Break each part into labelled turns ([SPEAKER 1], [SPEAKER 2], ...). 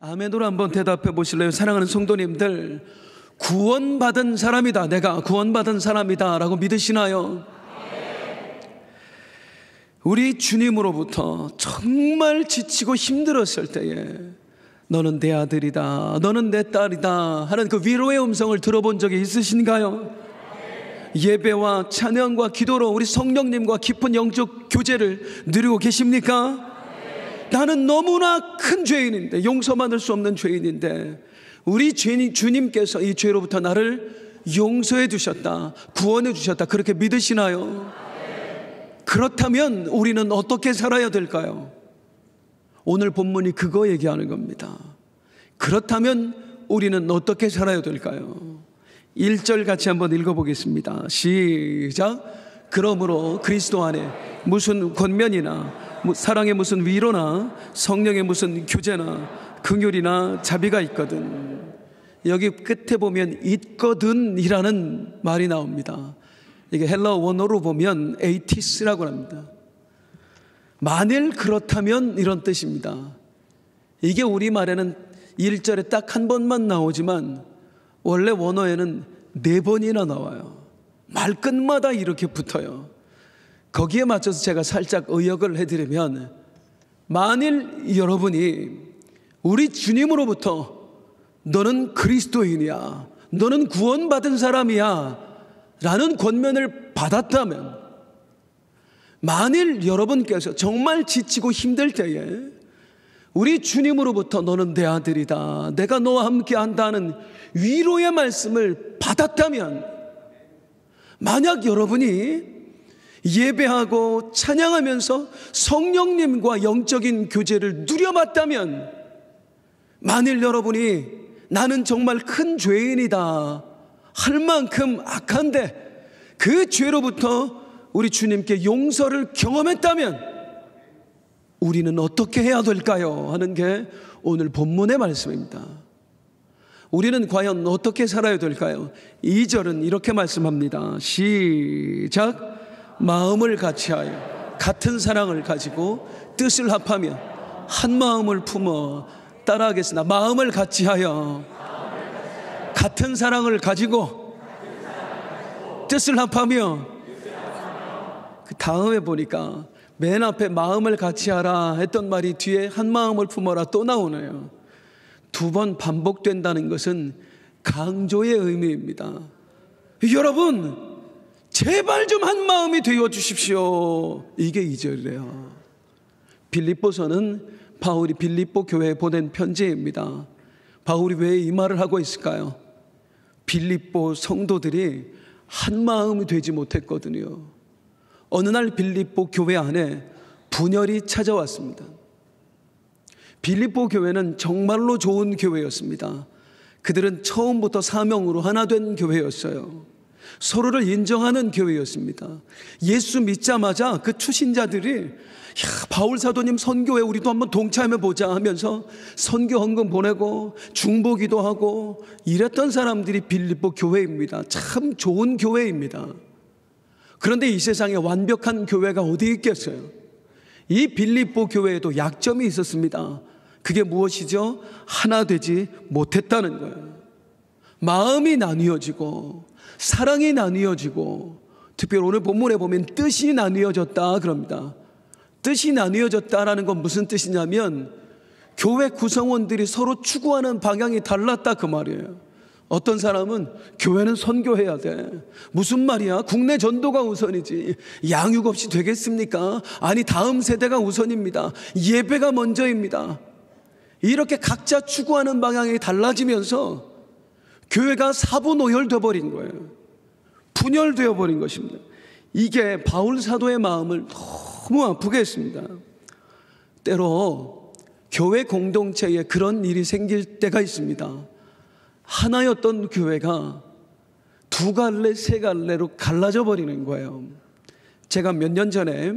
[SPEAKER 1] 아멘으로 한번 대답해 보실래요? 사랑하는 성도님들, 구원받은 사람이다, 내가 구원받은 사람이다 라고 믿으시나요? 우리 주님으로부터 정말 지치고 힘들었을 때에 너는 내 아들이다, 너는 내 딸이다 하는 그 위로의 음성을 들어본 적이 있으신가요? 예배와 찬양과 기도로 우리 성령님과 깊은 영적 교제를 누리고 계십니까? 나는 너무나 큰 죄인인데, 용서받을 수 없는 죄인인데 우리 주님께서 이 죄로부터 나를 용서해 주셨다, 구원해 주셨다, 그렇게 믿으시나요? 그렇다면 우리는 어떻게 살아야 될까요? 오늘 본문이 그거 얘기하는 겁니다. 그렇다면 우리는 어떻게 살아야 될까요? 1절 같이 한번 읽어보겠습니다. 시작. 그러므로 그리스도 안에 무슨 권면이나 사랑의 무슨 위로나 성령의 무슨 교제나 긍휼이나 자비가 있거든. 여기 끝에 보면 있거든 이라는 말이 나옵니다. 이게 헬라어 원어로 보면 에이티스라고 합니다. 만일 그렇다면 이런 뜻입니다. 이게 우리말에는 1절에 딱 한 번만 나오지만 원래 원어에는 4번이나 나와요. 말끝마다 이렇게 붙어요. 거기에 맞춰서 제가 살짝 의역을 해드리면, 만일 여러분이 우리 주님으로부터 너는 그리스도인이야, 너는 구원받은 사람이야 라는 권면을 받았다면, 만일 여러분께서 정말 지치고 힘들 때에 우리 주님으로부터 너는 내 아들이다, 내가 너와 함께 한다는 위로의 말씀을 받았다면, 만약 여러분이 예배하고 찬양하면서 성령님과 영적인 교제를 누려봤다면, 만일 여러분이 나는 정말 큰 죄인이다 할 만큼 악한데 그 죄로부터 우리 주님께 용서를 경험했다면 우리는 어떻게 해야 될까요? 하는 게 오늘 본문의 말씀입니다. 우리는 과연 어떻게 살아야 될까요? 2절은 이렇게 말씀합니다. 시작. 마음을 같이하여 같은 사랑을 가지고 뜻을 합하며 한 마음을 품어 따라하겠습니다. 마음을 같이하여 같은 사랑을 가지고 뜻을 합하며, 그 다음에 보니까 맨 앞에 마음을 같이하라 했던 말이 뒤에 한 마음을 품어라 또 나오네요. 2번 반복된다는 것은 강조의 의미입니다. 여러분 제발 좀 한 마음이 되어 주십시오. 이게 2절이래요. 빌립보서는 바울이 빌립보 교회에 보낸 편지입니다. 바울이 왜 이 말을 하고 있을까요? 빌립보 성도들이 한 마음이 되지 못했거든요. 어느 날 빌립보 교회 안에 분열이 찾아왔습니다. 빌립보 교회는 정말로 좋은 교회였습니다. 그들은 처음부터 사명으로 하나 된 교회였어요. 서로를 인정하는 교회였습니다. 예수 믿자마자 그 추신자들이 바울 사도님 선교에 우리도 한번 동참해보자 하면서 선교 헌금 보내고 중보기도 하고 이랬던 사람들이 빌립보 교회입니다. 참 좋은 교회입니다. 그런데 이 세상에 완벽한 교회가 어디 있겠어요? 이 빌립보 교회에도 약점이 있었습니다. 그게 무엇이죠? 하나 되지 못했다는 거예요. 마음이 나뉘어지고 사랑이 나뉘어지고, 특별히 오늘 본문에 보면 뜻이 나뉘어졌다 그럽니다. 뜻이 나뉘어졌다라는 건 무슨 뜻이냐면 교회 구성원들이 서로 추구하는 방향이 달랐다 그 말이에요. 어떤 사람은 교회는 선교해야 돼. 무슨 말이야? 국내 전도가 우선이지. 양육 없이 되겠습니까? 아니 다음 세대가 우선입니다. 예배가 먼저입니다. 이렇게 각자 추구하는 방향이 달라지면서 교회가 사분오열되어 버린 거예요. 분열되어 버린 것입니다. 이게 바울 사도의 마음을 너무 아프게 했습니다. 때로 교회 공동체에 그런 일이 생길 때가 있습니다. 하나였던 교회가 2갈래 3갈래로 갈라져 버리는 거예요. 제가 몇 년 전에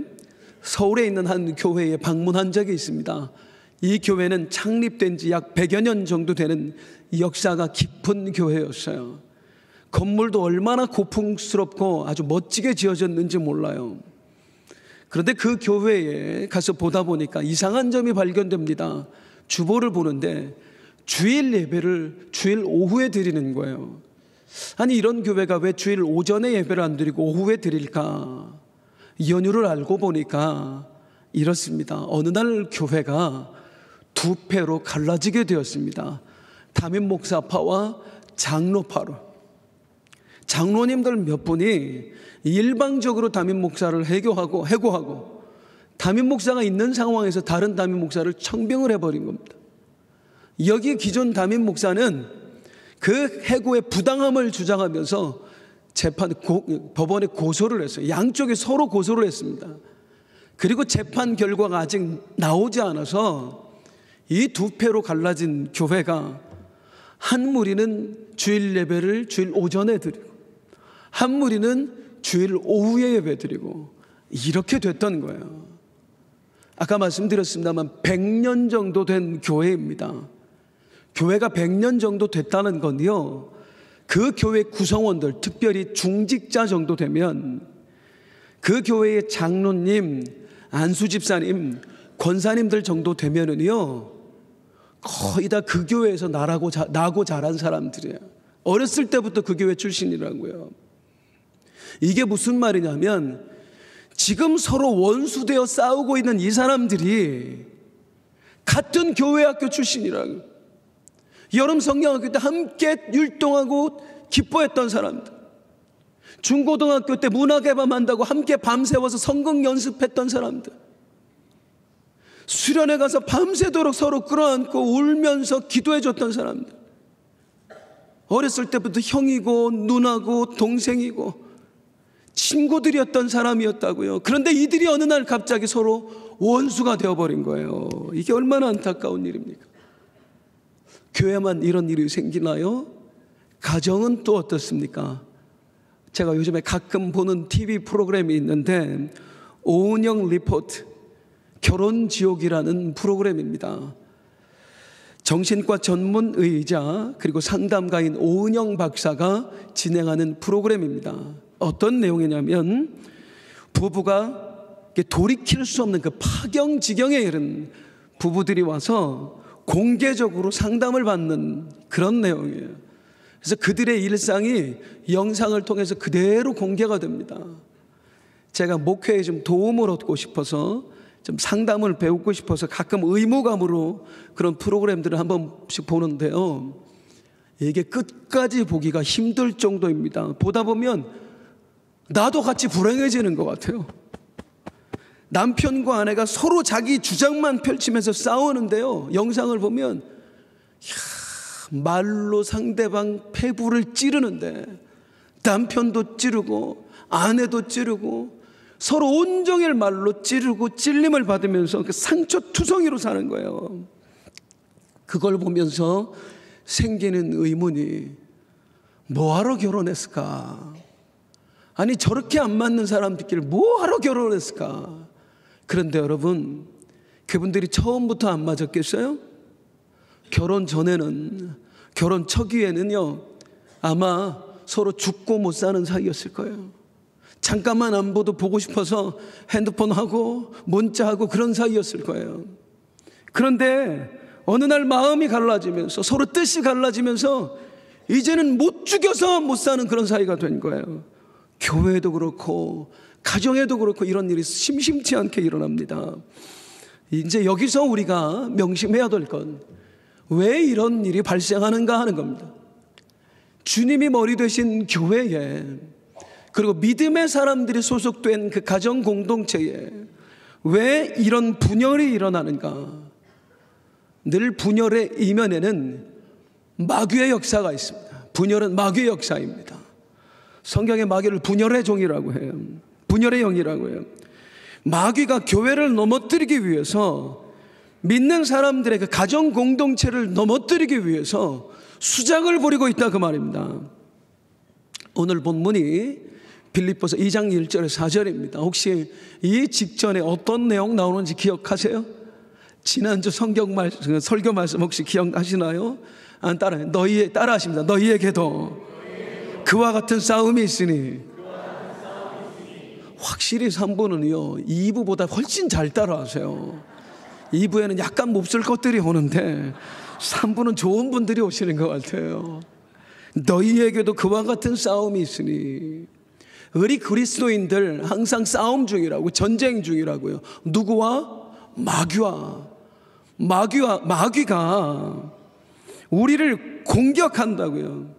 [SPEAKER 1] 서울에 있는 한 교회에 방문한 적이 있습니다. 이 교회는 창립된 지 약 100여 년 정도 되는 역사가 깊은 교회였어요. 건물도 얼마나 고풍스럽고 아주 멋지게 지어졌는지 몰라요. 그런데 그 교회에 가서 보다 보니까 이상한 점이 발견됩니다. 주보를 보는데 주일 예배를 주일 오후에 드리는 거예요. 아니 이런 교회가 왜 주일 오전에 예배를 안 드리고 오후에 드릴까? 연유를 알고 보니까 이렇습니다. 어느 날 교회가 두 패로 갈라지게 되었습니다. 담임 목사파와 장로파로. 장로님들 몇 분이 일방적으로 담임 목사를 해고하고 담임 목사가 있는 상황에서 다른 담임 목사를 청병을 해버린 겁니다. 여기 기존 담임 목사는 그 해고의 부당함을 주장하면서 법원에 고소를 했어요. 양쪽이 서로 고소를 했습니다. 그리고 재판 결과가 아직 나오지 않아서 이 두 패로 갈라진 교회가 한 무리는 주일 예배를 주일 오전에 드리고 한 무리는 주일 오후에 예배 드리고 이렇게 됐던 거예요. 아까 말씀드렸습니다만 100년 정도 된 교회입니다. 교회가 100년 정도 됐다는 건요, 그 교회 구성원들, 특별히 중직자 정도 되면 그 교회의 장로님, 안수집사님, 권사님들 정도 되면은요, 거의 다 그 교회에서 나고 자란 사람들이에요. 어렸을 때부터 그 교회 출신이라고요. 이게 무슨 말이냐면 지금 서로 원수되어 싸우고 있는 이 사람들이 같은 교회 학교 출신이라고요. 여름 성경학교 때 함께 율동하고 기뻐했던 사람들, 중고등학교 때 문화개방 한다고 함께 밤새워서 성경 연습했던 사람들, 수련회 가서 밤새도록 서로 끌어안고 울면서 기도해줬던 사람들, 어렸을 때부터 형이고 누나고 동생이고 친구들이었던 사람이었다고요. 그런데 이들이 어느 날 갑자기 서로 원수가 되어버린 거예요. 이게 얼마나 안타까운 일입니까? 교회만 이런 일이 생기나요? 가정은 또 어떻습니까? 제가 요즘에 가끔 보는 TV 프로그램이 있는데 오은영 리포트, 결혼지옥이라는 프로그램입니다. 정신과 전문의이자 그리고 상담가인 오은영 박사가 진행하는 프로그램입니다. 어떤 내용이냐면 부부가 돌이킬 수 없는 그 파경지경에 이른 부부들이 와서 공개적으로 상담을 받는 그런 내용이에요. 그래서 그들의 일상이 영상을 통해서 그대로 공개가 됩니다. 제가 목회에 좀 도움을 얻고 싶어서 좀 상담을 배우고 싶어서 가끔 의무감으로 그런 프로그램들을 한 번씩 보는데요, 이게 끝까지 보기가 힘들 정도입니다. 보다 보면 나도 같이 불행해지는 것 같아요. 남편과 아내가 서로 자기 주장만 펼치면서 싸우는데요, 영상을 보면 말로 상대방 폐부를 찌르는데 남편도 찌르고 아내도 찌르고 서로 온종일 말로 찌르고 찔림을 받으면서 그 상처투성이로 사는 거예요. 그걸 보면서 생기는 의문이, 뭐하러 결혼했을까? 아니 저렇게 안 맞는 사람들끼리 뭐하러 결혼했을까? 그런데 여러분, 그분들이 처음부터 안 맞았겠어요? 결혼 전에는, 결혼 초기에는요, 아마 서로 죽고 못 사는 사이였을 거예요. 잠깐만 안 봐도 보고 싶어서 핸드폰하고 문자하고 그런 사이였을 거예요. 그런데 어느 날 마음이 갈라지면서, 서로 뜻이 갈라지면서 이제는 못 죽여서 못 사는 그런 사이가 된 거예요. 교회도 그렇고 가정에도 그렇고 이런 일이 심심치 않게 일어납니다. 이제 여기서 우리가 명심해야 될 건, 왜 이런 일이 발생하는가 하는 겁니다. 주님이 머리 되신 교회에, 그리고 믿음의 사람들이 소속된 그 가정 공동체에 왜 이런 분열이 일어나는가? 늘 분열의 이면에는 마귀의 역사가 있습니다. 분열은 마귀의 역사입니다. 성경의 마귀를 분열의 종이라고 해요. 분열의 영이라고 해요. 마귀가 교회를 넘어뜨리기 위해서, 믿는 사람들의 그 가정 공동체를 넘어뜨리기 위해서 수작을 부리고 있다, 그 말입니다. 오늘 본문이 빌립보서 2장 1절에 4절입니다. 혹시 이 직전에 어떤 내용 나오는지 기억하세요? 지난주 설교 말씀 혹시 기억하시나요? 안 따라해요. 따라하십니다. 너희에게도 그와 같은 싸움이 있으니. 확실히 3부는요 2부보다 훨씬 잘 따라하세요. 2부에는 약간 몹쓸 것들이 오는데 3부는 좋은 분들이 오시는 것 같아요. 너희에게도 그와 같은 싸움이 있으니. 우리 그리스도인들 항상 싸움 중이라고, 전쟁 중이라고요. 누구와? 마귀가 우리를 공격한다고요.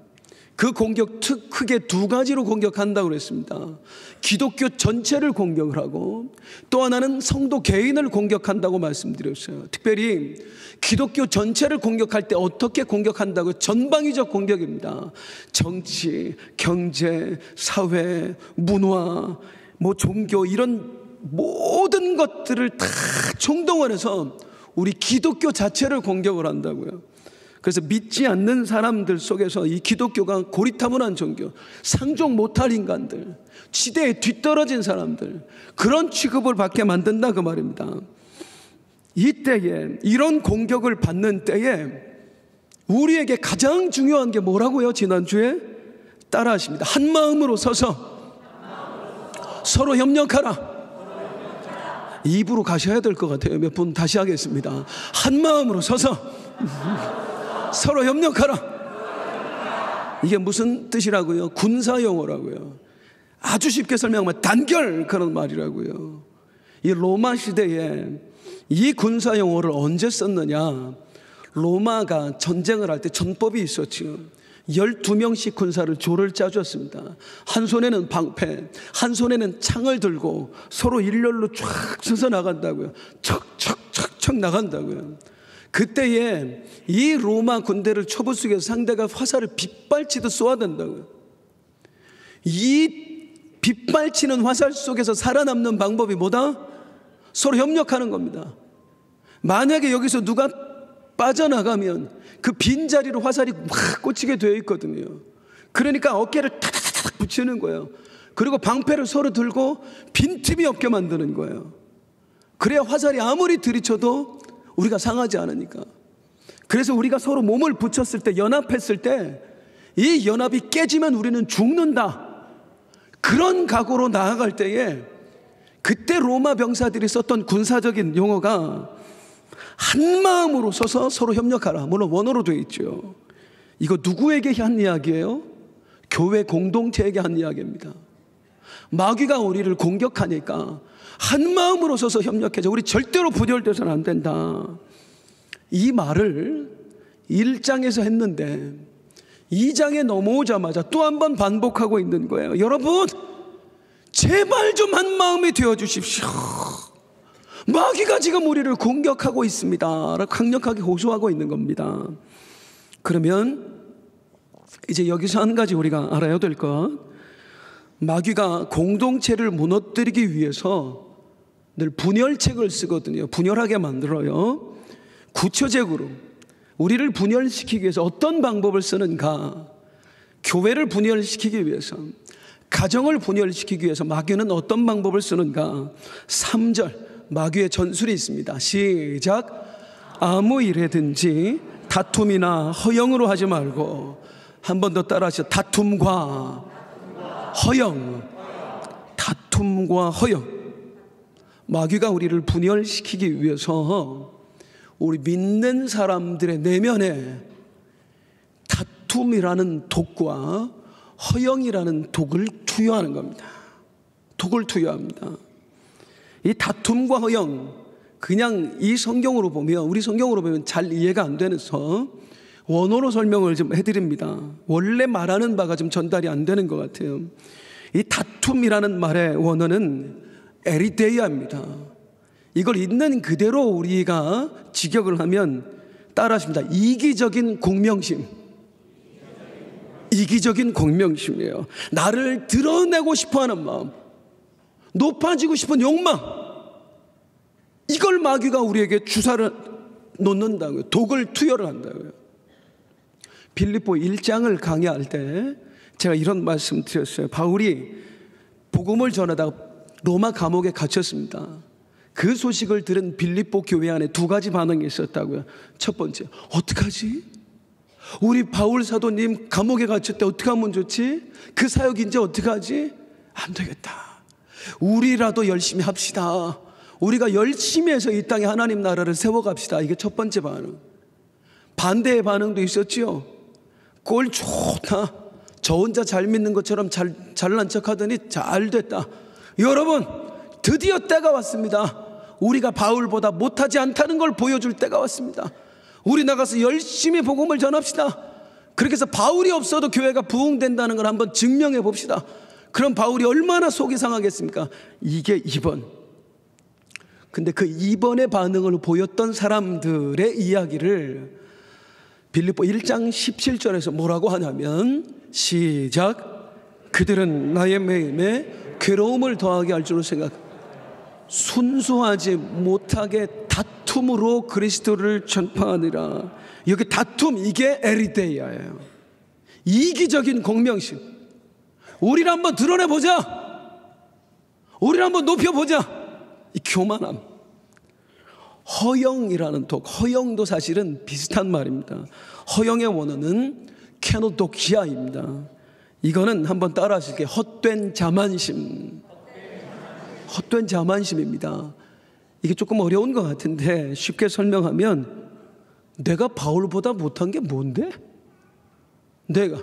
[SPEAKER 1] 그 공격 크게 두 가지로 공격한다고 그랬습니다. 기독교 전체를 공격을 하고 또 하나는 성도 개인을 공격한다고 말씀드렸어요. 특별히 기독교 전체를 공격할 때 어떻게 공격한다고? 전방위적 공격입니다. 정치, 경제, 사회, 문화, 종교 이런 모든 것들을 다 총동원해서 우리 기독교 자체를 공격을 한다고요. 그래서 믿지 않는 사람들 속에서 이 기독교가 고리타분한 종교, 상종 못할 인간들, 시대에 뒤떨어진 사람들, 그런 취급을 받게 만든다 그 말입니다. 이때에, 이런 공격을 받는 때에 우리에게 가장 중요한 게 뭐라고요? 지난주에 따라 하십니다. 한 마음으로 서서 서로 협력하라. 입으로 가셔야 될 것 같아요. 몇 분 다시 하겠습니다. 한 마음으로 서서 서로 협력하라. 이게 무슨 뜻이라고요? 군사용어라고요. 아주 쉽게 설명하면 단결, 그런 말이라고요. 이 로마 시대에 이 군사용어를 언제 썼느냐? 로마가 전쟁을 할 때 전법이 있었죠. 12명씩 군사를 조를 짜줬습니다. 한 손에는 방패, 한 손에는 창을 들고 서로 일렬로 쫙 서서 나간다고요. 척척척척 나간다고요. 그때에 이 로마 군대를 쳐부수기 위해서 상대가 화살을 빗발치듯 쏘아댄다고요. 이 빗발치는 화살 속에서 살아남는 방법이 뭐다? 서로 협력하는 겁니다. 만약에 여기서 누가 빠져나가면 그 빈자리로 화살이 막 꽂히게 되어 있거든요. 그러니까 어깨를 타닥타닥 붙이는 거예요. 그리고 방패를 서로 들고 빈틈이 없게 만드는 거예요. 그래야 화살이 아무리 들이쳐도 우리가 상하지 않으니까. 그래서 우리가 서로 몸을 붙였을 때, 연합했을 때 이 연합이 깨지면 우리는 죽는다, 그런 각오로 나아갈 때에 그때 로마 병사들이 썼던 군사적인 용어가 한 마음으로 서서 서로 협력하라. 물론 원어로 되어 있죠. 이거 누구에게 한 이야기예요? 교회 공동체에게 한 이야기입니다. 마귀가 우리를 공격하니까 한 마음으로 서서 협력해서 우리 절대로 분열돼서는 안 된다. 이 말을 1장에서 했는데 2장에 넘어오자마자 또 한 번 반복하고 있는 거예요. 여러분, 제발 좀 한 마음이 되어 주십시오. 마귀가 지금 우리를 공격하고 있습니다 라고 강력하게 호소하고 있는 겁니다. 그러면 이제 여기서 한 가지 우리가 알아야 될 것, 마귀가 공동체를 무너뜨리기 위해서 늘 분열책을 쓰거든요. 분열하게 만들어요. 구체적으로 우리를 분열시키기 위해서 어떤 방법을 쓰는가? 교회를 분열시키기 위해서, 가정을 분열시키기 위해서 마귀는 어떤 방법을 쓰는가? 3절 마귀의 전술이 있습니다. 시작. 아무 일에든지 다툼이나 허영으로 하지 말고, 한 번 더 따라하시죠. 다툼과 허영. 다툼과 허영. 마귀가 우리를 분열시키기 위해서 우리 믿는 사람들의 내면에 다툼이라는 독과 허영이라는 독을 투여하는 겁니다. 독을 투여합니다. 이 다툼과 허영, 그냥 이 성경으로 보면, 우리 성경으로 보면 잘 이해가 안 돼서 원어로 설명을 좀 해드립니다. 원래 말하는 바가 좀 전달이 안 되는 것 같아요. 이 다툼이라는 말의 원어는 에리데이아입니다. 이걸 있는 그대로 우리가 직역을 하면 따라하십니다. 이기적인 공명심. 이기적인 공명심이에요. 나를 드러내고 싶어하는 마음, 높아지고 싶은 욕망, 이걸 마귀가 우리에게 주사를 놓는다고요. 독을 투여를 한다고요. 빌립보 1장을 강의할 때 제가 이런 말씀 드렸어요. 바울이 복음을 전하다가 로마 감옥에 갇혔습니다. 그 소식을 들은 빌립보 교회 안에 두 가지 반응이 있었다고요. 첫 번째, 어떡하지? 우리 바울 사도님 감옥에 갇혔대. 어떻게 하면 좋지? 그 사역 이제 어떡하지? 안 되겠다. 우리라도 열심히 합시다. 우리가 열심히 해서 이 땅에 하나님 나라를 세워갑시다. 이게 첫 번째 반응. 반대의 반응도 있었지요. 꼴 좋다. 저 혼자 잘 믿는 것처럼 잘난 척하더니 잘 됐다. 여러분, 드디어 때가 왔습니다. 우리가 바울보다 못하지 않다는 걸 보여줄 때가 왔습니다. 우리 나가서 열심히 복음을 전합시다. 그렇게 해서 바울이 없어도 교회가 부흥된다는 걸 한번 증명해 봅시다. 그럼 바울이 얼마나 속이 상하겠습니까? 이게 2번. 근데 그 2번의 반응을 보였던 사람들의 이야기를 빌립보 1장 17절에서 뭐라고 하냐면, 시작. 그들은 나의 매임에 괴로움을 더하게 할 줄로 생각, 순수하지 못하게 다툼으로 그리스도를 전파하니라. 여기 다툼, 이게 에리데이아예요. 이기적인 공명심. 우리를 한번 드러내보자. 우리를 한번 높여보자. 이 교만함. 허영이라는 독, 허영도 사실은 비슷한 말입니다. 허영의 원어는 케노도키아입니다. 이거는 한번 따라 하실게요. 헛된 자만심. 헛된 자만심입니다. 이게 조금 어려운 것 같은데 쉽게 설명하면, 내가 바울보다 못한 게 뭔데? 내가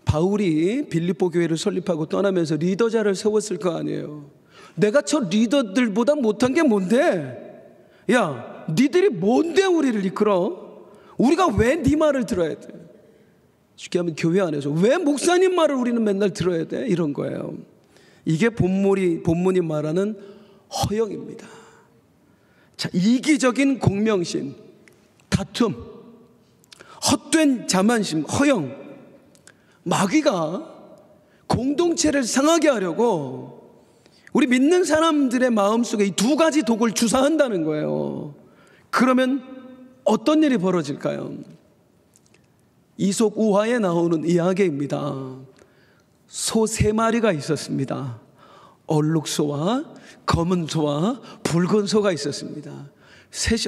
[SPEAKER 1] 바울이 빌립보 교회를 설립하고 떠나면서 리더자를 세웠을 거 아니에요. 내가 저 리더들보다 못한 게 뭔데? 야, 니들이 뭔데 우리를 이끌어? 우리가 왜 네 말을 들어야 돼? 쉽게 하면 교회 안에서 왜 목사님 말을 우리는 맨날 들어야 돼? 이런 거예요. 이게 본문이 말하는 허영입니다. 자, 이기적인 공명심, 다툼, 헛된 자만심, 허영. 마귀가 공동체를 상하게 하려고 우리 믿는 사람들의 마음속에 이 두 가지 독을 주사한다는 거예요. 그러면 어떤 일이 벌어질까요? 이솝 우화에 나오는 이야기입니다. 소 3마리가 있었습니다. 얼룩소와 검은 소와 붉은 소가 있었습니다. 셋이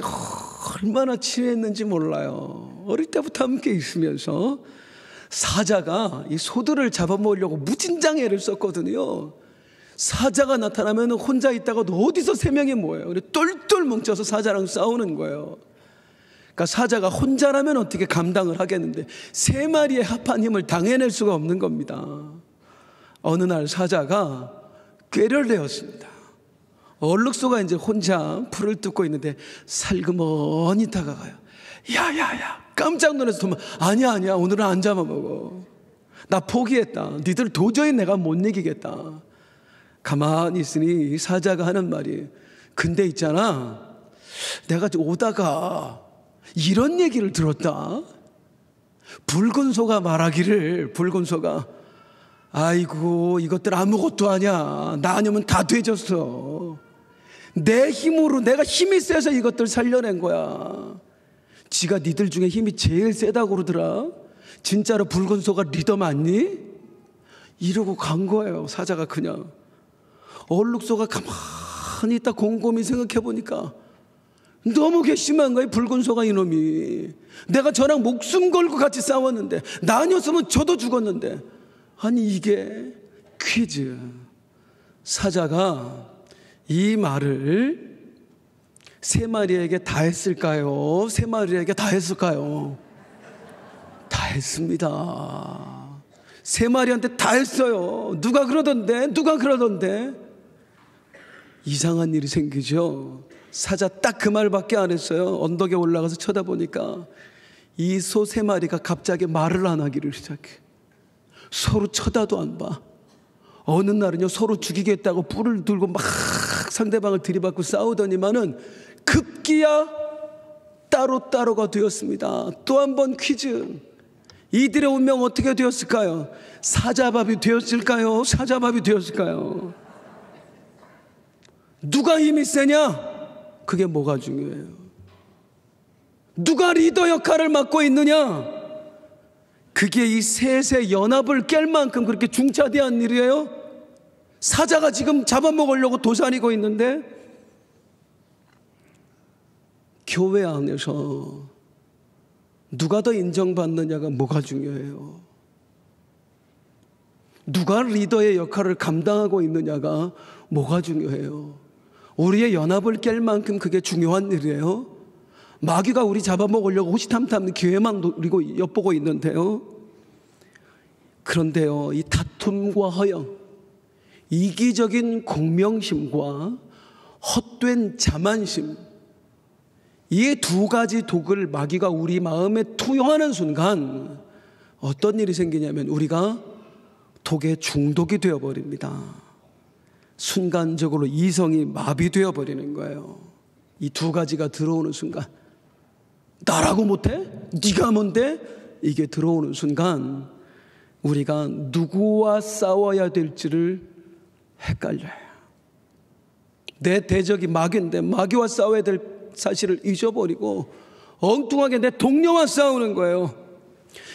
[SPEAKER 1] 얼마나 친했는지 몰라요. 어릴 때부터 함께 있으면서 사자가 이 소들을 잡아먹으려고 무진장 애를 썼거든요. 사자가 나타나면 혼자 있다가도 어디서 3명이 모여요. 똘똘 뭉쳐서 사자랑 싸우는 거예요. 그러니까 사자가 혼자라면 어떻게 감당을 하겠는데 3마리의 합한 힘을 당해낼 수가 없는 겁니다. 어느 날 사자가 꾀를 내었습니다. 얼룩소가 이제 혼자 풀을 뜯고 있는데 살그머니 다가가요. 야야야, 깜짝 놀라서 도망. 아니야 오늘은 안 잡아먹어. 나 포기했다. 니들 도저히 내가 못 이기겠다. 가만히 있으니 사자가 하는 말이, 근데 있잖아, 내가 오다가 이런 얘기를 들었다. 붉은 소가 말하기를, 붉은 소가, 아이고 이것들 아무것도 아니야. 나 아니면 다 되졌어. 내 힘으로, 내가 힘이 세서 이것들 살려낸 거야. 지가 니들 중에 힘이 제일 세다고 그러더라. 진짜로 붉은 소가 리더 맞니? 이러고 간 거예요. 사자가 그냥. 얼룩소가 가만히 있다 곰곰이 생각해 보니까 너무 괘씸한 거예요. 붉은 소가 이놈이. 내가 저랑 목숨 걸고 같이 싸웠는데, 나 아니었으면 저도 죽었는데. 아니 이게 퀴즈. 사자가 이 말을 3마리에게 다 했을까요? 3마리에게 다 했을까요? 다 했습니다. 3마리한테 다 했어요. 누가 그러던데 이상한 일이 생기죠. 사자 딱 그 말밖에 안 했어요. 언덕에 올라가서 쳐다보니까 이 소 3마리가 갑자기 말을 안 하기를 시작해. 서로 쳐다도 안 봐. 어느 날은요, 서로 죽이겠다고 뿔을 들고 막 상대방을 들이받고 싸우더니만은 급기야 따로따로가 되었습니다. 또 한 번 퀴즈. 이들의 운명 어떻게 되었을까요? 사자밥이 되었을까요? 사자밥이 되었을까요? 누가 힘이 세냐? 그게 뭐가 중요해요? 누가 리더 역할을 맡고 있느냐? 그게 이 셋의 연합을 깰 만큼 그렇게 중차대한 일이에요? 사자가 지금 잡아먹으려고 도사리고 있는데, 교회 안에서 누가 더 인정받느냐가 뭐가 중요해요? 누가 리더의 역할을 감당하고 있느냐가 뭐가 중요해요? 우리의 연합을 깰 만큼 그게 중요한 일이에요? 마귀가 우리 잡아먹으려고 호시탐탐 기회만 노리고 엿보고 있는데요. 그런데요, 이 다툼과 허영, 이기적인 공명심과 헛된 자만심, 이 두 가지 독을 마귀가 우리 마음에 투영하는 순간 어떤 일이 생기냐면 우리가 독에 중독이 되어버립니다. 순간적으로 이성이 마비되어 버리는 거예요. 이 두 가지가 들어오는 순간, 나라고 못해? 네가 뭔데? 이게 들어오는 순간 우리가 누구와 싸워야 될지를 헷갈려요. 내 대적이 마귀인데 마귀와 싸워야 될 사실을 잊어버리고 엉뚱하게 내 동료와 싸우는 거예요.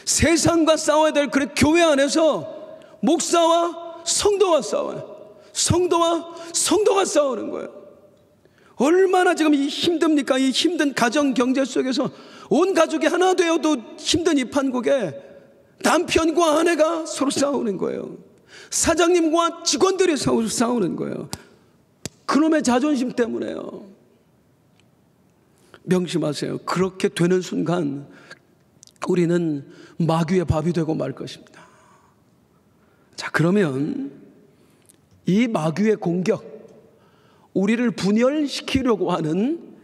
[SPEAKER 1] 세상과 싸워야 될 그래 교회 안에서 목사와 성도와 싸워요. 성도와 성도가 싸우는 거예요. 얼마나 지금 이 힘듭니까? 이 힘든 가정 경제 속에서 온 가족이 하나 되어도 힘든 이 판국에 남편과 아내가 서로 싸우는 거예요. 사장님과 직원들이 서로 싸우는 거예요. 그놈의 자존심 때문에요. 명심하세요. 그렇게 되는 순간 우리는 마귀의 밥이 되고 말 것입니다. 자, 그러면 이 마귀의 공격, 우리를 분열시키려고 하는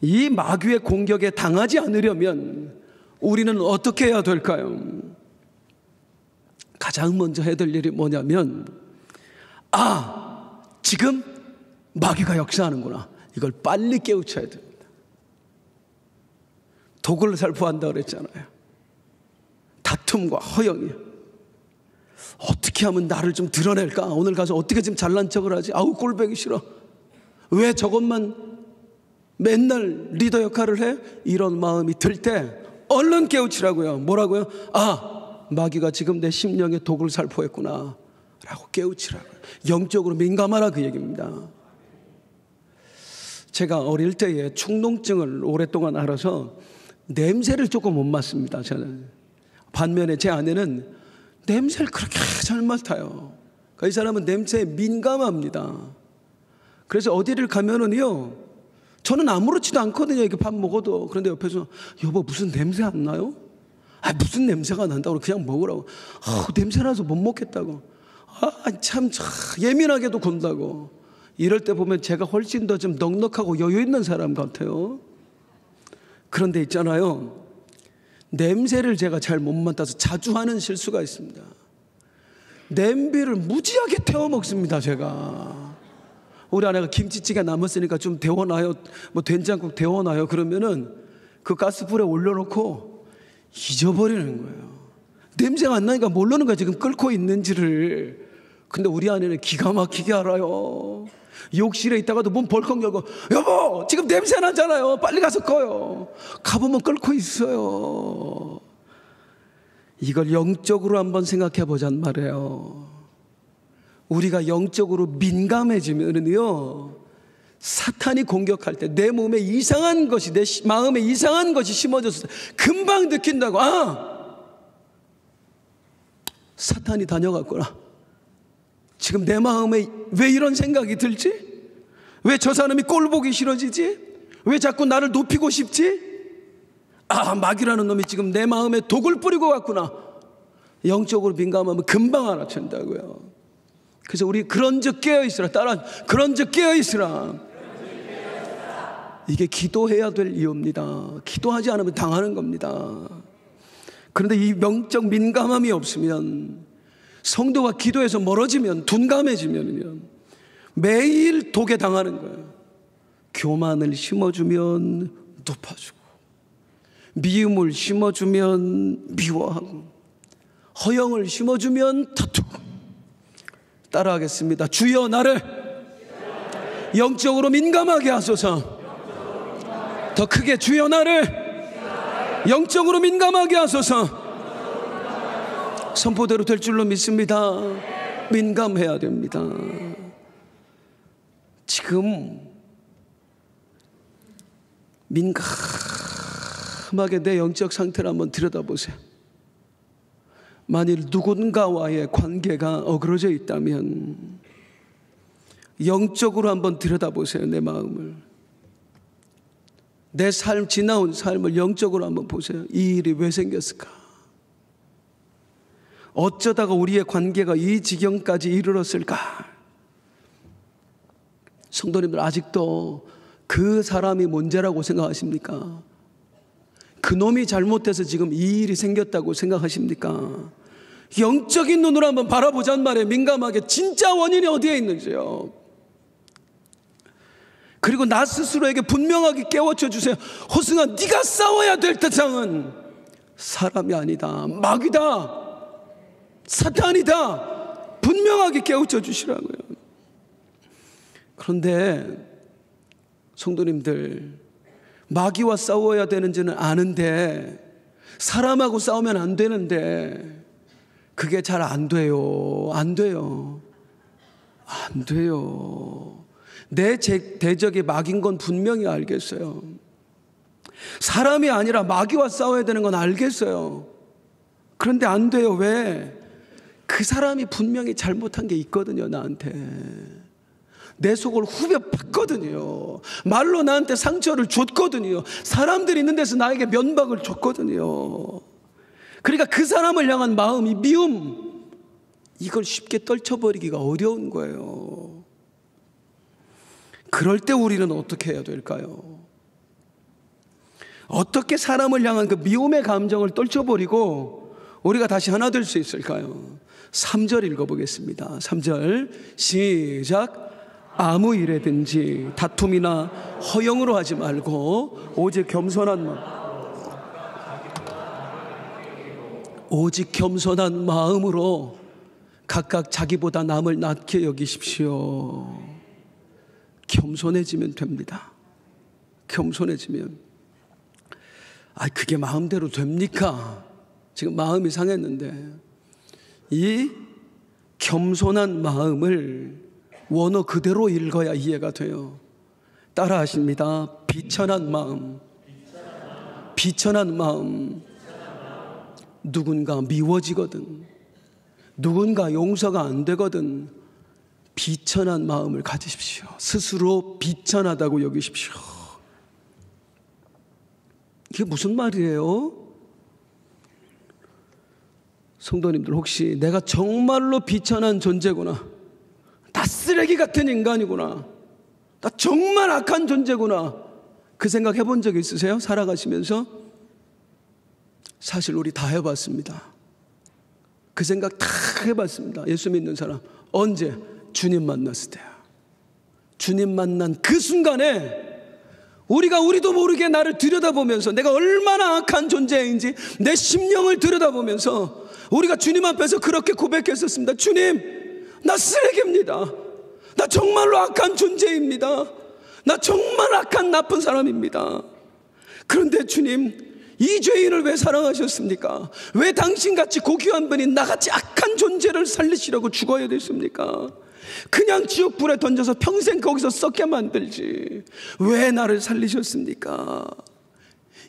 [SPEAKER 1] 이 마귀의 공격에 당하지 않으려면 우리는 어떻게 해야 될까요? 가장 먼저 해야 될 일이 뭐냐면, 지금 마귀가 역사하는구나. 이걸 빨리 깨우쳐야 됩니다. 독을 살포한다 그랬잖아요. 다툼과 허영이. 어떻게 하면 나를 좀 드러낼까? 오늘 가서 어떻게 좀 잘난 척을 하지? 아우, 꼴보기 싫어. 왜 저것만 맨날 리더 역할을 해? 이런 마음이 들 때 얼른 깨우치라고요. 뭐라고요? 마귀가 지금 내 심령에 독을 살포했구나 라고 깨우치라고요. 영적으로 민감하라, 그 얘기입니다. 제가 어릴 때에 축농증을 오랫동안 앓아서 냄새를 조금 못 맡습니다, 저는. 반면에 제 아내는 냄새를 그렇게 잘 맡아요. 이 사람은 냄새에 민감합니다. 그래서 어디를 가면은요, 저는 아무렇지도 않거든요. 이렇게 밥 먹어도. 그런데 옆에서 여보 무슨 냄새 안 나요? 무슨 냄새가 난다고 그냥 먹으라고. 냄새 나서 못 먹겠다고. 참 예민하게도 군다고. 이럴 때 보면 제가 훨씬 더 좀 넉넉하고 여유 있는 사람 같아요. 그런데 있잖아요, 냄새를 제가 잘 못 맡아서 자주 하는 실수가 있습니다. 냄비를 무지하게 태워 먹습니다, 제가. 우리 아내가 김치찌개 남았으니까 좀 데워놔요, 뭐 된장국 데워놔요 그러면은 그 가스불에 올려놓고 잊어버리는 거예요. 냄새가 안 나니까 모르는 거야, 지금 끓고 있는지를. 근데 우리 아내는 기가 막히게 알아요. 욕실에 있다가도 문 벌컥 열고, 여보 지금 냄새 나잖아요, 빨리 가서 꺼요. 가보면 끓고 있어요. 이걸 영적으로 한번 생각해 보잔 말이에요. 우리가 영적으로 민감해지면은요, 사탄이 공격할 때 내 몸에 이상한 것이, 내 마음에 이상한 것이 심어졌을 때 금방 느낀다고. 사탄이 다녀갔구나. 지금 내 마음에 왜 이런 생각이 들지? 왜 저 사람이 꼴 보기 싫어지지? 왜 자꾸 나를 높이고 싶지? 마귀라는 놈이 지금 내 마음에 독을 뿌리고 갔구나. 영적으로 민감하면 금방 알아챈다고요. 그래서 우리 그런즉 깨어있으라. 따라, 그런즉 깨어있으라. 이게 기도해야 될 이유입니다. 기도하지 않으면 당하는 겁니다. 그런데 이 영적 민감함이 없으면, 성도가 기도해서 멀어지면, 둔감해지면요, 매일 독에 당하는 거예요. 교만을 심어주면 높아지고, 미움을 심어주면 미워하고, 허영을 심어주면 다투고. 따라하겠습니다. 주여 나를 영적으로 민감하게 하소서. 더 크게, 주여 나를 영적으로 민감하게 하소서. 선포대로 될 줄로 믿습니다. 민감해야 됩니다. 지금 민감하게 내 영적 상태를 한번 들여다보세요. 만일 누군가와의 관계가 어그러져 있다면 영적으로 한번 들여다보세요. 내 마음을. 내 삶, 지나온 삶을 영적으로 한번 보세요. 이 일이 왜 생겼을까? 어쩌다가 우리의 관계가 이 지경까지 이르렀을까? 성도님들, 아직도 그 사람이 문제라고 생각하십니까? 그놈이 잘못해서 지금 이 일이 생겼다고 생각하십니까? 영적인 눈으로 한번 바라보자는 말에 민감하게 진짜 원인이 어디에 있는지요. 그리고 나 스스로에게 분명하게 깨우쳐 주세요. 호승아, 네가 싸워야 될 대상은 사람이 아니다, 마귀다, 사탄이다. 분명하게 깨우쳐 주시라고요. 그런데 성도님들, 마귀와 싸워야 되는지는 아는데 사람하고 싸우면 안 되는데 그게 잘 안 돼요. 안 돼요. 안 돼요. 내 대적이 마귀인 건 분명히 알겠어요. 사람이 아니라 마귀와 싸워야 되는 건 알겠어요. 그런데 안 돼요. 왜? 그 사람이 분명히 잘못한 게 있거든요, 나한테. 내 속을 후벼 팠거든요. 말로 나한테 상처를 줬거든요. 사람들이 있는 데서 나에게 면박을 줬거든요. 그러니까 그 사람을 향한 마음이 미움, 이걸 쉽게 떨쳐버리기가 어려운 거예요. 그럴 때 우리는 어떻게 해야 될까요? 어떻게 사람을 향한 그 미움의 감정을 떨쳐버리고 우리가 다시 하나 될 수 있을까요? 3절 읽어보겠습니다. 3절 시작. 아무 일에든지 다툼이나 허영으로 하지 말고 오직 겸손한 마음으로 각각 자기보다 남을 낮게 여기십시오. 겸손해지면 됩니다. 겸손해지면. 그게 마음대로 됩니까? 지금 마음이 상했는데 이 겸손한 마음을 원어 그대로 읽어야 이해가 돼요. 따라 하십니다. 비천한 마음. 비천한 마음. 누군가 미워지거든, 누군가 용서가 안 되거든, 비천한 마음을 가지십시오. 스스로 비천하다고 여기십시오. 이게 무슨 말이에요? 성도님들, 혹시 내가 정말로 비천한 존재구나, 나 쓰레기 같은 인간이구나, 나 정말 악한 존재구나, 그 생각 해본 적 있으세요? 살아가시면서? 사실 우리 다 해봤습니다. 그 생각 다 해봤습니다. 예수 믿는 사람. 언제? 주님 만났을 때야. 주님 만난 그 순간에 우리도 모르게 나를 들여다보면서 내가 얼마나 악한 존재인지 내 심령을 들여다보면서 우리가 주님 앞에서 그렇게 고백했었습니다. 주님, 나 쓰레기입니다. 나 정말로 악한 존재입니다. 나 정말 악한 나쁜 사람입니다. 그런데 주님, 이 죄인을 왜 사랑하셨습니까? 왜 당신같이 고귀한 분이 나같이 악한 존재를 살리시려고 죽어야 됐습니까? 그냥 지옥불에 던져서 평생 거기서 썩게 만들지 왜 나를 살리셨습니까?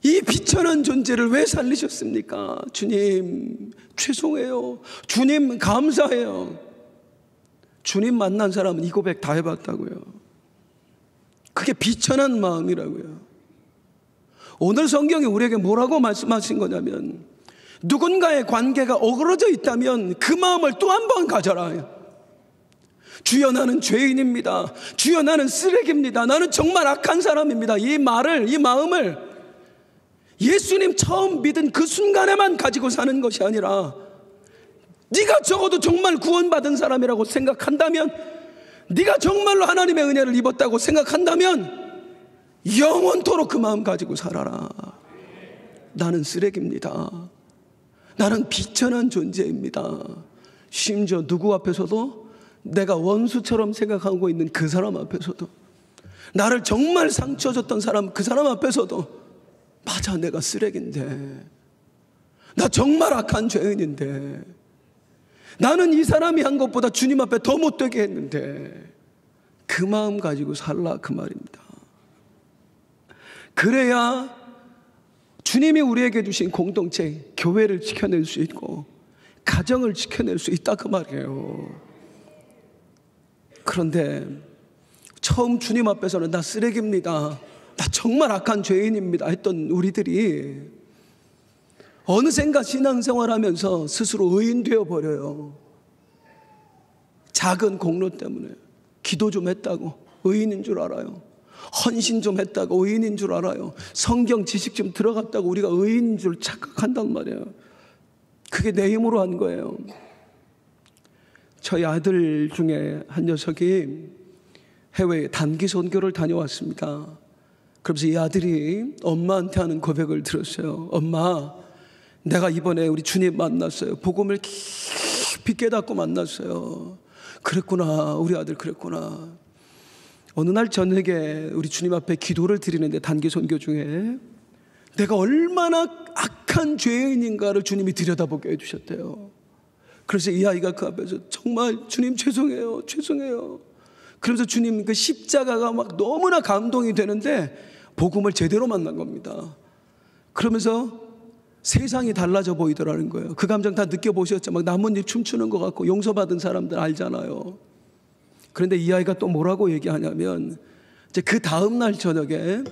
[SPEAKER 1] 이 비천한 존재를 왜 살리셨습니까? 주님, 죄송해요. 주님, 감사해요. 주님 만난 사람은 이 고백 다 해봤다고요. 그게 비천한 마음이라고요. 오늘 성경이 우리에게 뭐라고 말씀하신 거냐면, 누군가의 관계가 어그러져 있다면 그 마음을 또 한 번 가져라. 주여, 나는 죄인입니다. 주여, 나는 쓰레기입니다. 나는 정말 악한 사람입니다. 이 마음을 예수님 처음 믿은 그 순간에만 가지고 사는 것이 아니라, 네가 적어도 정말 구원받은 사람이라고 생각한다면, 네가 정말로 하나님의 은혜를 입었다고 생각한다면 영원토록 그 마음 가지고 살아라. 나는 쓰레기입니다. 나는 비천한 존재입니다. 심지어 누구 앞에서도, 내가 원수처럼 생각하고 있는 그 사람 앞에서도, 나를 정말 상처 줬던 사람, 그 사람 앞에서도, 맞아, 내가 쓰레기인데, 나 정말 악한 죄인인데, 나는 이 사람이 한 것보다 주님 앞에 더 못되게 했는데, 그 마음 가지고 살라, 그 말입니다. 그래야 주님이 우리에게 주신 공동체, 교회를 지켜낼 수 있고 가정을 지켜낼 수 있다, 그 말이에요. 그런데 처음 주님 앞에서는 나 쓰레기입니다, 나 정말 악한 죄인입니다 했던 우리들이 어느샌가 신앙생활하면서 스스로 의인 되어버려요. 작은 공로 때문에. 기도 좀 했다고 의인인 줄 알아요. 헌신 좀 했다고 의인인 줄 알아요. 성경 지식 좀 들어갔다고 우리가 의인인 줄 착각한단 말이에요. 그게 내 힘으로 한 거예요. 저희 아들 중에 한 녀석이 해외에 단기 선교를 다녀왔습니다. 그러면서 이 아들이 엄마한테 하는 고백을 들었어요. 엄마, 내가 이번에 우리 주님 만났어요. 복음을 깊이 깨닫고 만났어요. 그랬구나. 우리 아들 그랬구나. 어느 날 저녁에 우리 주님 앞에 기도를 드리는데 단기 선교 중에 내가 얼마나 악한 죄인인가를 주님이 들여다보게 해주셨대요. 그래서 이 아이가 그 앞에서 정말 주님 죄송해요. 죄송해요. 그러면서 주님 그 십자가가 막 너무나 감동이 되는데 복음을 제대로 만난 겁니다. 그러면서 세상이 달라져 보이더라는 거예요. 그 감정 다 느껴보셨죠? 막 나뭇잎 춤추는 것 같고 용서받은 사람들 알잖아요. 그런데 이 아이가 또 뭐라고 얘기하냐면 이제 그 다음 날 저녁에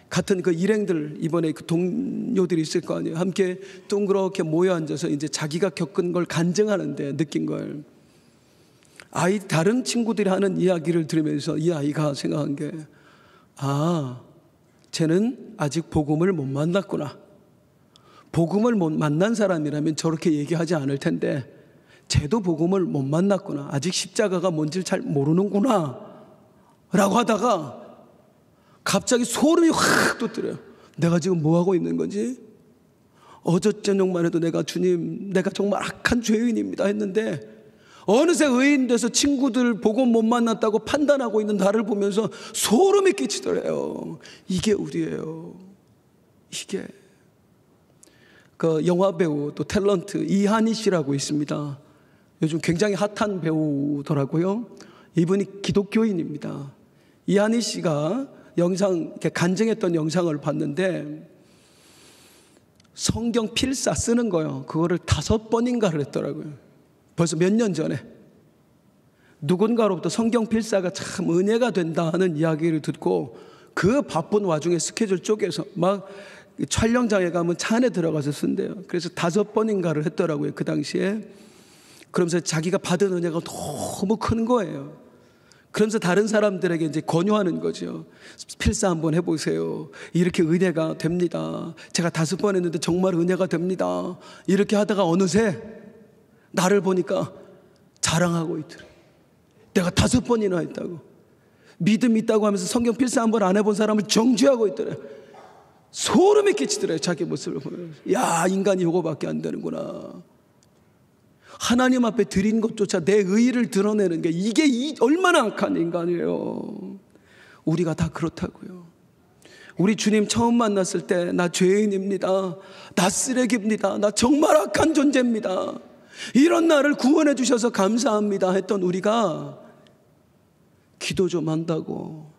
[SPEAKER 1] 같은 그 일행들 이번에 그 동료들이 있을 거 아니에요. 함께 둥그렇게 모여 앉아서 이제 자기가 겪은 걸 간증하는데 느낀 걸 다른 친구들이 하는 이야기를 들으면서 이 아이가 생각한 게 쟤는 아직 복음을 못 만났구나. 복음을 못 만난 사람이라면 저렇게 얘기하지 않을 텐데 쟤도 복음을 못 만났구나. 아직 십자가가 뭔지를 잘 모르는구나 라고 하다가 갑자기 소름이 확 돋더래요. 내가 지금 뭐하고 있는 건지. 어제 저녁만 해도 내가 주님, 내가 정말 악한 죄인입니다 했는데 어느새 의인 돼서 친구들 복음 못 만났다고 판단하고 있는 나를 보면서 소름이 끼치더래요. 이게 우리예요. 이게. 그 영화배우 또 탤런트 이한희 씨라고 있습니다. 요즘 굉장히 핫한 배우더라고요. 이분이 기독교인입니다. 이한희 씨가 영상, 이렇게 간증했던 영상을 봤는데 성경 필사 쓰는 거요. 그거를 5번인가를 했더라고요. 벌써 몇 년 전에. 누군가로부터 성경 필사가 참 은혜가 된다 하는 이야기를 듣고 그 바쁜 와중에 스케줄 쪼개서 막 촬영장에 가면 차 안에 들어가서 쓴대요. 그래서 5번인가를 했더라고요. 그 당시에. 그러면서 자기가 받은 은혜가 너무 큰 거예요. 그러면서 다른 사람들에게 이제 권유하는 거죠. 필사 한번 해보세요. 이렇게 은혜가 됩니다. 제가 5번 했는데 정말 은혜가 됩니다. 이렇게 하다가 어느새 나를 보니까 자랑하고 있더래요. 내가 5번이나 했다고. 믿음 있다고 하면서 성경 필사 한번 안 해본 사람을 정죄하고 있더래요. 소름이 끼치더래요. 자기 모습을 보면. 야, 인간이 요거밖에 안 되는구나. 하나님 앞에 드린 것조차 내 의의를 드러내는 게 이게 얼마나 악한 인간이에요. 우리가 다 그렇다고요. 우리 주님 처음 만났을 때 나 죄인입니다. 나 쓰레기입니다. 나 정말 악한 존재입니다. 이런 나를 구원해 주셔서 감사합니다 했던 우리가 기도 좀 한다고,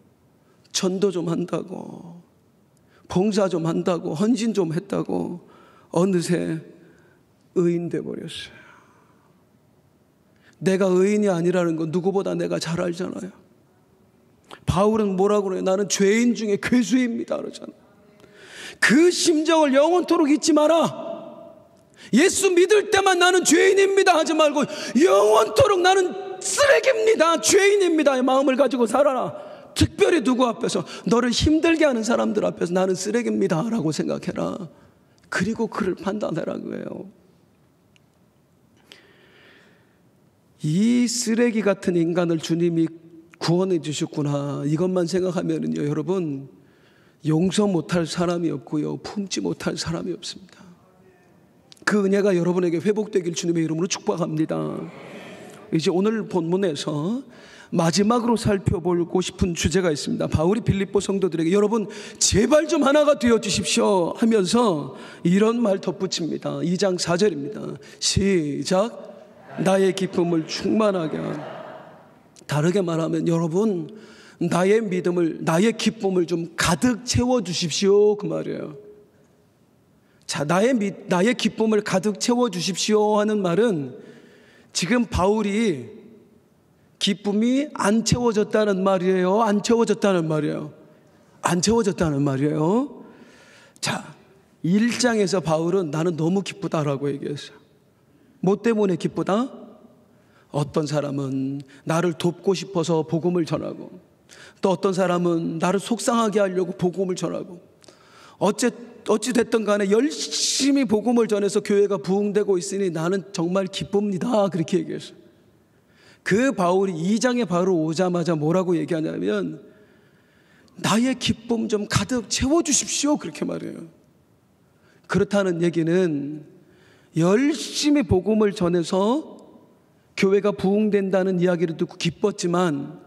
[SPEAKER 1] 전도 좀 한다고, 봉사 좀 한다고, 헌신 좀 했다고 어느새 의인 돼버렸어요. 내가 의인이 아니라는 건 누구보다 내가 잘 알잖아요. 바울은 뭐라고 그래요? 나는 죄인 중에 괴수입니다 그러잖아요. 그 심정을 영원토록 잊지 마라. 예수 믿을 때만 나는 죄인입니다 하지 말고 영원토록 나는 쓰레기입니다, 죄인입니다 이 마음을 가지고 살아라. 특별히 누구 앞에서, 너를 힘들게 하는 사람들 앞에서 나는 쓰레기입니다 라고 생각해라. 그리고 그를 판단해라 그거예요. 이 쓰레기 같은 인간을 주님이 구원해 주셨구나, 이것만 생각하면요 여러분, 용서 못할 사람이 없고요, 품지 못할 사람이 없습니다. 그 은혜가 여러분에게 회복되길 주님의 이름으로 축복합니다. 이제 오늘 본문에서 마지막으로 살펴보고 싶은 주제가 있습니다. 바울이 빌립보 성도들에게 여러분 제발 좀 하나가 되어 주십시오 하면서 이런 말 덧붙입니다. 2장 4절입니다. 시작. 나의 기쁨을 충만하게 하라. 다르게 말하면 여러분 나의 믿음을, 나의 기쁨을 좀 가득 채워 주십시오 그 말이에요. 자, 나의 기쁨을 가득 채워 주십시오 하는 말은 지금 바울이 기쁨이 안 채워졌다는 말이에요, 안 채워졌다는 말이에요? 안 채워졌다는 말이에요. 자, 1장에서 바울은 나는 너무 기쁘다라고 얘기했어요. 뭐 때문에 기쁘다? 어떤 사람은 나를 돕고 싶어서 복음을 전하고, 또 어떤 사람은 나를 속상하게 하려고 복음을 전하고, 어찌 됐든 간에 열심히 복음을 전해서 교회가 부흥되고 있으니 나는 정말 기쁩니다. 그렇게 얘기했어요. 그 바울이 2장에 바로 오자마자 뭐라고 얘기하냐면 나의 기쁨 좀 가득 채워주십시오. 그렇게 말해요. 그렇다는 얘기는 열심히 복음을 전해서 교회가 부흥된다는 이야기를 듣고 기뻤지만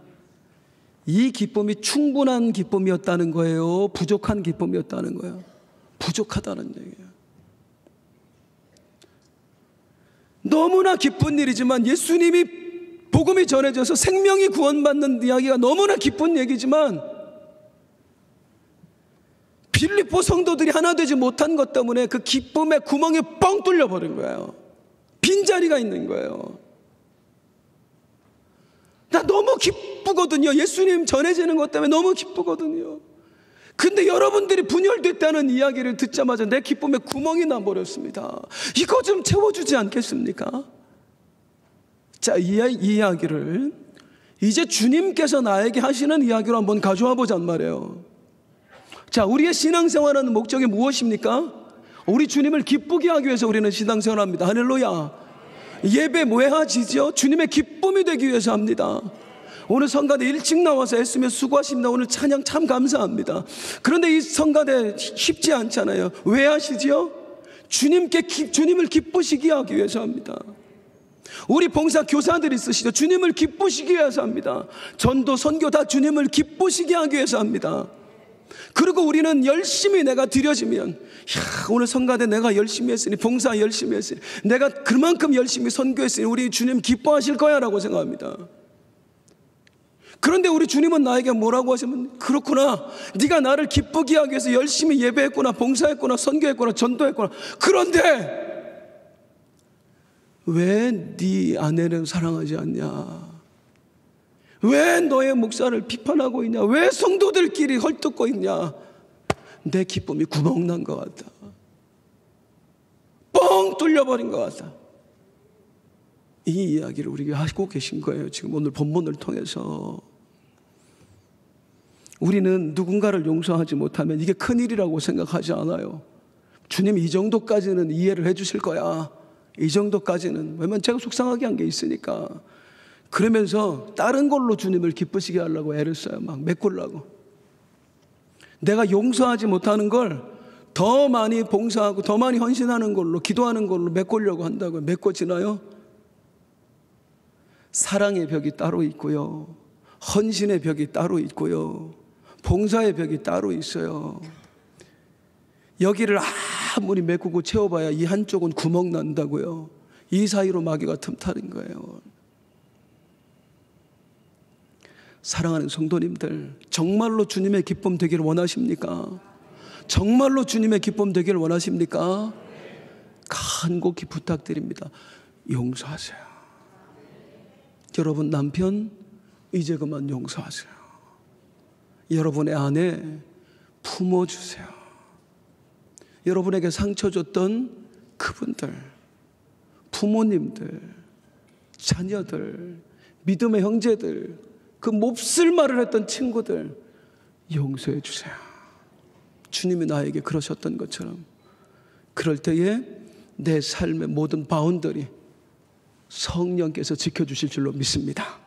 [SPEAKER 1] 이 기쁨이 충분한 기쁨이었다는 거예요? 부족한 기쁨이었다는 거예요? 부족하다는 얘기예요. 너무나 기쁜 일이지만 예수님이 복음이 전해져서 생명이 구원받는 이야기가 너무나 기쁜 얘기지만 빌립보 성도들이 하나 되지 못한 것 때문에 그 기쁨의 구멍이 뻥 뚫려버린 거예요. 빈자리가 있는 거예요. 나 너무 기쁘거든요. 예수님 전해지는 것 때문에 너무 기쁘거든요. 근데 여러분들이 분열됐다는 이야기를 듣자마자 내 기쁨에 구멍이 나버렸습니다. 이거 좀 채워주지 않겠습니까? 자, 이 이야기를 이제 주님께서 나에게 하시는 이야기로 한번 가져와 보자는 말이에요. 자, 우리의 신앙생활하는 목적이 무엇입니까? 우리 주님을 기쁘게 하기 위해서 우리는 신앙생활합니다. 할렐루야. 예배 왜 하지죠? 주님의 기쁨이 되기 위해서 합니다. 오늘 성가대 일찍 나와서 애쓰며 수고하십니다. 오늘 찬양 참 감사합니다. 그런데 이 성가대 쉽지 않잖아요. 왜 하시죠? 주님을 기쁘시게 하기 위해서 합니다. 우리 봉사 교사들이 쓰시죠. 주님을 기쁘시게 위해서 합니다. 전도, 선교 다 주님을 기쁘시게 하기 위해서 합니다. 그리고 우리는 열심히 내가 드려지면 오늘 성가대 내가 열심히 했으니, 봉사 열심히 했으니, 내가 그만큼 열심히 선교했으니 우리 주님 기뻐하실 거야 라고 생각합니다. 그런데 우리 주님은 나에게 뭐라고 하시면, 그렇구나, 네가 나를 기쁘게 하기 위해서 열심히 예배했구나, 봉사했구나, 선교했구나, 전도했구나. 그런데 왜 네 아내는 사랑하지 않냐? 왜 너의 목사를 비판하고 있냐? 왜 성도들끼리 헐뜯고 있냐? 내 기쁨이 구멍난 것 같다. 뻥 뚫려버린 것 같다. 이 이야기를 우리가 하고 계신 거예요. 지금 오늘 본문을 통해서. 우리는 누군가를 용서하지 못하면 이게 큰일이라고 생각하지 않아요. 주님이 이 정도까지는 이해를 해 주실 거야. 이 정도까지는. 왜냐면 제가 속상하게 한 게 있으니까. 그러면서 다른 걸로 주님을 기쁘시게 하려고 애를 써요. 막 메꾸려고. 내가 용서하지 못하는 걸 더 많이 봉사하고 더 많이 헌신하는 걸로, 기도하는 걸로 메꾸려고 한다고요. 메꿔지나요? 사랑의 벽이 따로 있고요, 헌신의 벽이 따로 있고요, 봉사의 벽이 따로 있어요. 여기를 아무리 메꾸고 채워봐야 이 한쪽은 구멍 난다고요. 이 사이로 마귀가 틈타는 거예요. 사랑하는 성도님들, 정말로 주님의 기쁨 되기를 원하십니까? 정말로 주님의 기쁨 되기를 원하십니까? 간곡히 부탁드립니다. 용서하세요. 여러분 남편 이제 그만 용서하세요. 여러분의 아내 품어주세요. 여러분에게 상처 줬던 그분들, 부모님들, 자녀들, 믿음의 형제들, 그 몹쓸 말을 했던 친구들 용서해 주세요. 주님이 나에게 그러셨던 것처럼. 그럴 때에 내 삶의 모든 바운더리 성령께서 지켜주실 줄로 믿습니다.